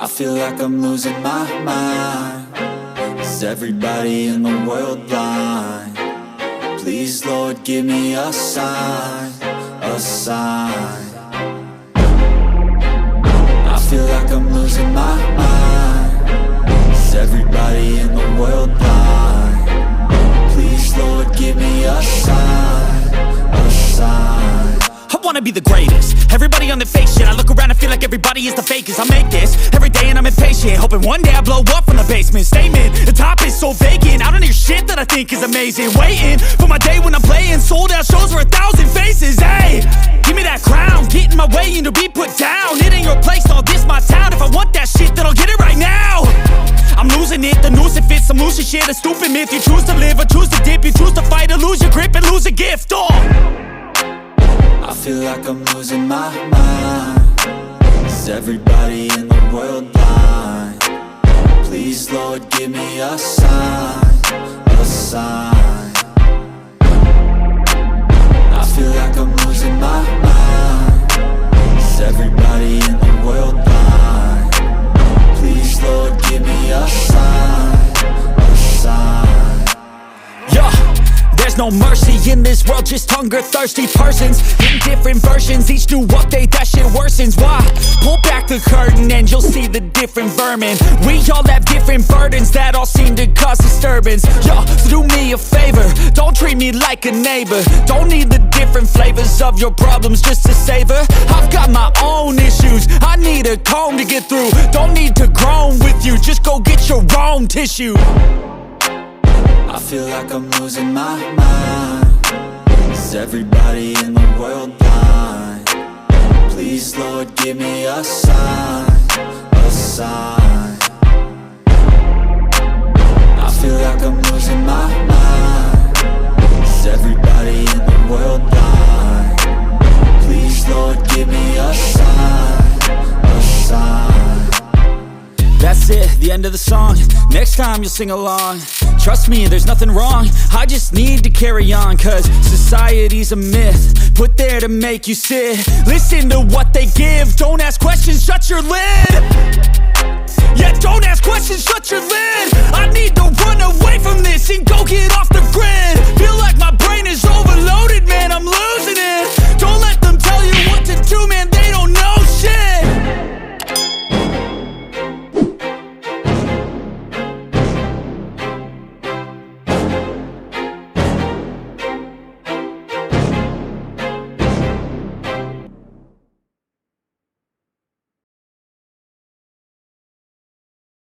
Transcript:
I feel like I'm losing my mind. Is everybody in the world blind? Please, Lord, give me a sign, a sign. I feel like I'm losing my mind. Is everybody in the world blind? Please, Lord, give me a sign, a sign. I wanna be the greatest. Everybody on the fake shit. I look around and feel like everybody is the fakest. I make this every day and I'm impatient, hoping one day I blow up from the basement. Statement, the top is so vacant. I don't hear shit that I think is amazing. Waiting for my day when I'm playing sold out shows for 1,000 faces. Hey, give me that crown, get in my way and to be put down. It ain't your place, all this my town. If I want that shit, then I'll get it right now. I'm losing it, the noose it fits. I'm losing shit, a stupid myth. You choose to live or choose to dip. You choose to fight or lose your grip and lose a gift. I feel like I'm losing my mind. Is everybody in the world blind? Please, Lord, give me a sign, a sign. I feel like I'm losing my mind. Is everybody in the world blind? Please, Lord, give me a sign, a sign. Yeah. There's no mercy in this world, just hunger-thirsty persons in different versions, each new update, that shit worsens. Why? Pull back the curtain and you'll see the different vermin. We all have different burdens that all seem to cause disturbance. Yo, so do me a favor, don't treat me like a neighbor. Don't need the different flavors of your problems just to savor. I've got my own issues, I need a comb to get through. Don't need to groan with you, just go get your own tissue. I feel like I'm losing my mind. Is everybody in the world blind? Please, Lord, give me a sign, a sign. I feel like I'm losing my mind. Is everybody in the world blind? Please, Lord, give me a sign, a sign. That's it, the end of the song. Next time you'll sing along. Trust me, there's nothing wrong. I just need to carry on, cause society's a myth put there to make you sit. Listen to what they give. Don't ask questions, shut your lid. Yeah, don't ask questions, shut your lid. I need to run away from this and go get off the